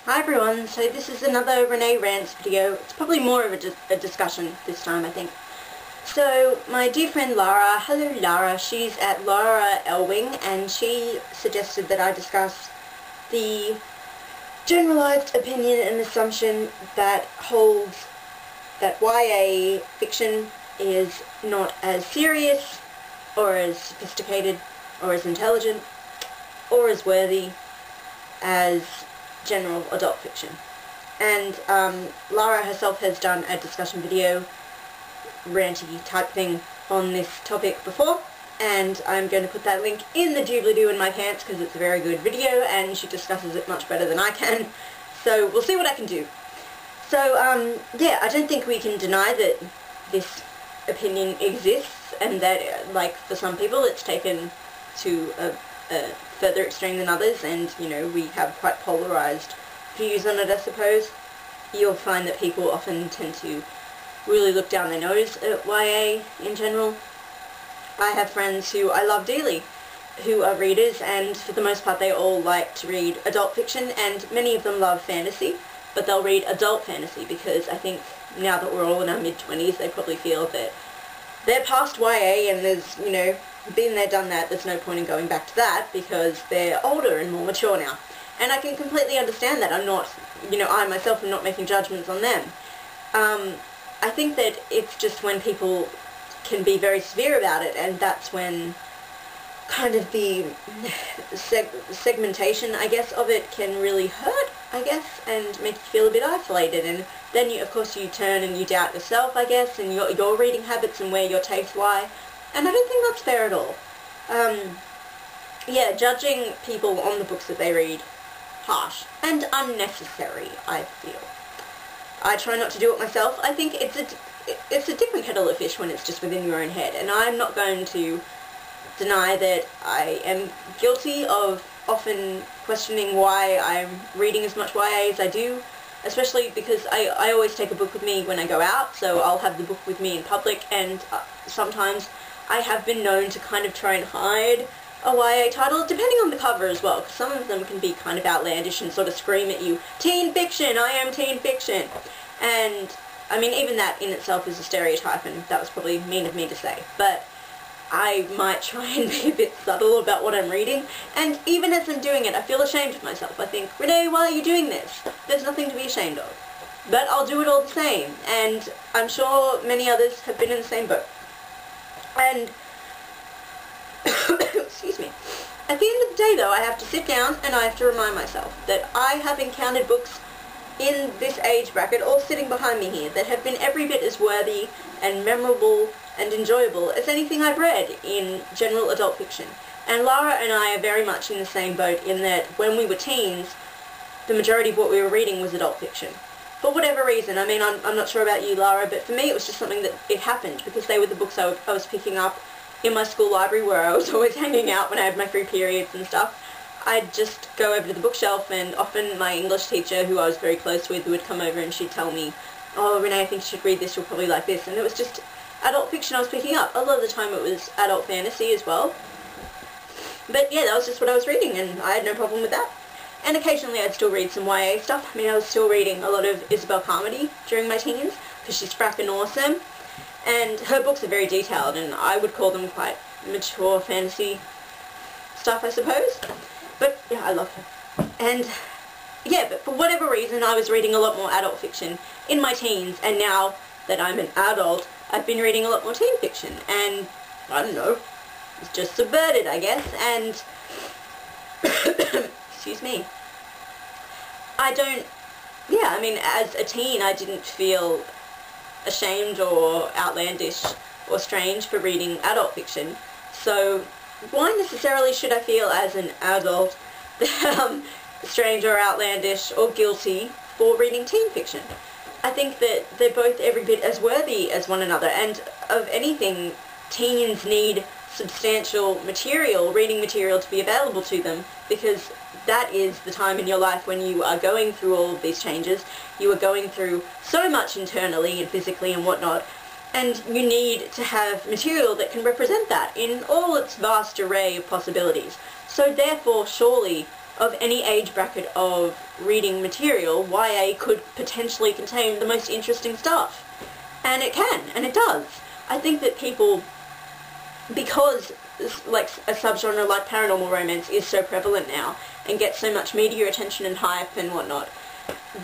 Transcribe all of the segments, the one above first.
Hi everyone, so this is another Renee rants video. It's probably more of a discussion this time, I think. So, my dear friend Lara, hello Lara, she's at Lara Elwing, and she suggested that I discuss the generalized opinion and assumption that holds that YA fiction is not as serious, or as sophisticated, or as intelligent, or as worthy as general adult fiction. And Lara herself has done a discussion video, ranty type thing, on this topic before, and I'm going to put that link in the doobly-doo in my pants because it's a very good video and she discusses it much better than I can, so we'll see what I can do. So yeah, I don't think we can deny that this opinion exists, and that like for some people it's taken to a further extreme than others, and you know, we have quite polarized views on it, I suppose. You'll find that people often tend to really look down their nose at YA in general. I have friends who I love dearly who are readers, and for the most part they all like to read adult fiction, and many of them love fantasy, but they'll read adult fantasy because I think now that we're all in our mid-20s they probably feel that they're past YA and there's, you know, been there, done that, there's no point in going back to that because they're older and more mature now. And I can completely understand that. I'm not, you know, I myself am not making judgments on them. I think that it's just when people can be very severe about it, and that's when kind of the segmentation, I guess, of it can really hurt, I guess, and make you feel a bit isolated, and then you, of course, you turn and you doubt yourself, I guess, and your reading habits and where your tastes lie. And I don't think that's fair at all. Yeah, judging people on the books that they read, harsh and unnecessary, I feel. I try not to do it myself. I think it's a different kettle of fish when it's just within your own head, and I'm not going to deny that I am guilty of often questioning why I'm reading as much YA as I do, especially because I always take a book with me when I go out, so I'll have the book with me in public, and sometimes I have been known to kind of try and hide a YA title, depending on the cover as well, because some of them can be kind of outlandish and sort of scream at you, teen fiction, I am teen fiction. And, I mean, even that in itself is a stereotype, and that was probably mean of me to say, but I might try and be a bit subtle about what I'm reading, and even as I'm doing it, I feel ashamed of myself. I think, Renee, why are you doing this? There's nothing to be ashamed of. But I'll do it all the same, and I'm sure many others have been in the same boat. And, excuse me, at the end of the day though, I have to sit down and I have to remind myself that I have encountered books in this age bracket, all sitting behind me here, that have been every bit as worthy and memorable and enjoyable as anything I've read in general adult fiction. And Lara and I are very much in the same boat in that when we were teens, the majority of what we were reading was adult fiction. For whatever reason, I mean, I'm not sure about you, Lara, but for me it was just something that it happened, because they were the books I was picking up in my school library, where I was always hanging out when I had my free periods and stuff. I'd just go over to the bookshelf, and often my English teacher, who I was very close with, would come over and she'd tell me, oh, Renee, I think you should read this, you'll probably like this. And it was just adult fiction I was picking up. A lot of the time it was adult fantasy as well. But yeah, that was just what I was reading, and I had no problem with that. And occasionally I'd still read some YA stuff. I mean, I was still reading a lot of Isabel Carmody during my teens, because she's frackin' awesome. And her books are very detailed, and I would call them quite mature fantasy stuff, I suppose. But yeah, I love her. And yeah, but for whatever reason I was reading a lot more adult fiction in my teens, and now that I'm an adult, I've been reading a lot more teen fiction, and I don't know, it's just subverted, I guess, and excuse me. I mean, as a teen I didn't feel ashamed or outlandish or strange for reading adult fiction, so why necessarily should I feel as an adult strange or outlandish or guilty for reading teen fiction? I think that they're both every bit as worthy as one another, and of anything, teens need substantial material, reading material, to be available to them, because that is the time in your life when you are going through all of these changes. You are going through so much internally and physically and whatnot, and you need to have material that can represent that in all its vast array of possibilities. So therefore, surely of any age bracket of reading material, YA could potentially contain the most interesting stuff. And it can, and it does. I think that people, because like a subgenre like paranormal romance is so prevalent now and gets so much media attention and hype and whatnot,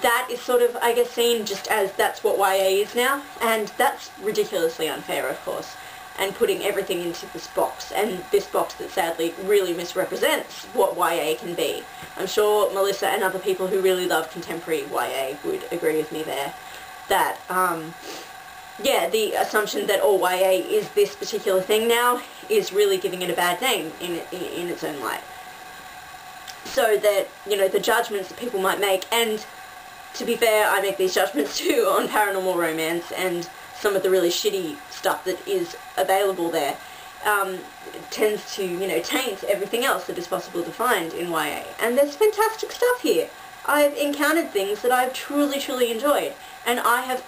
that is sort of, I guess, seen just as that's what YA is now, and that's ridiculously unfair, of course, and putting everything into this box, and this box that sadly really misrepresents what YA can be. I'm sure Melissa and other people who really love contemporary YA would agree with me there, that, yeah, the assumption that all YA is this particular thing now is really giving it a bad name in its own light. So that, you know, the judgments that people might make, and to be fair, I make these judgments too on paranormal romance and some of the really shitty stuff that is available there, tends to, you know, taint everything else that is possible to find in YA. And there's fantastic stuff here. I've encountered things that I've truly, truly enjoyed, and I have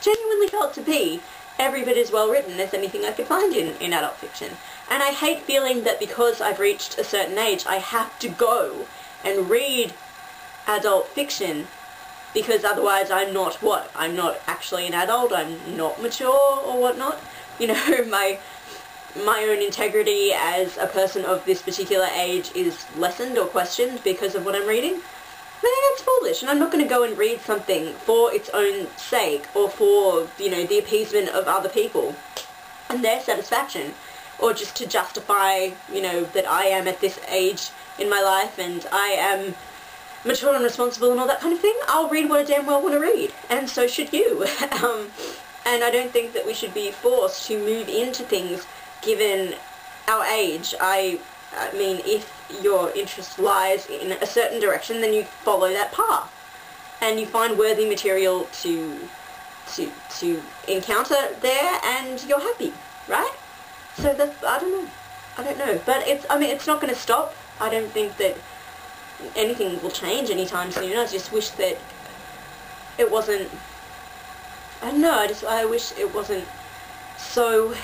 genuinely felt to be every bit as well written as anything I could find in adult fiction. And I hate feeling that because I've reached a certain age I have to go and read adult fiction, because otherwise I'm not what? I'm not actually an adult, I'm not mature or whatnot. You know, my own integrity as a person of this particular age is lessened or questioned because of what I'm reading. I think that's foolish, and I'm not going to go and read something for its own sake, or for, you know, the appeasement of other people and their satisfaction, or just to justify, you know, that I am at this age in my life and I am mature and responsible and all that kind of thing. I'll read what I damn well want to read, and so should you. And I don't think that we should be forced to move into things given our age. I mean, if your interest lies in a certain direction, then you follow that path, and you find worthy material to encounter there, and you're happy, right? So that's, I don't know, but I mean, it's not going to stop. I don't think that anything will change anytime soon. I just wish that it wasn't, I don't know, I wish it wasn't so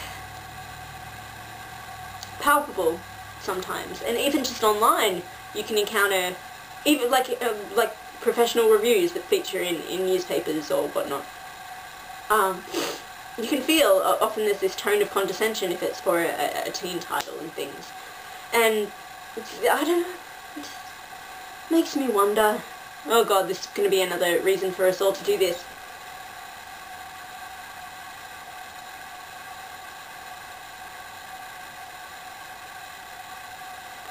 palpable sometimes. And even just online, you can encounter, even like professional reviews that feature in newspapers or whatnot. You can feel, often there's this tone of condescension if it's for a teen title and things. And, I don't know, it just makes me wonder. Oh god, this is going to be another reason for us all to do this.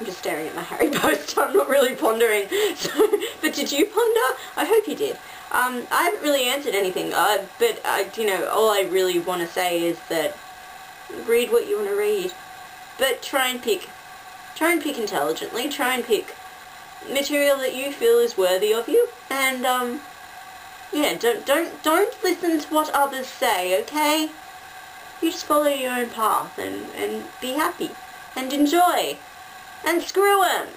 I'm just staring at my Harry poster, I'm not really pondering. But did you ponder? I hope you did. I haven't really answered anything, but you know, all I really want to say is that read what you want to read, but try and pick intelligently. Try and pick material that you feel is worthy of you, and yeah, don't listen to what others say. Okay, you just follow your own path and be happy and enjoy, and screw 'em.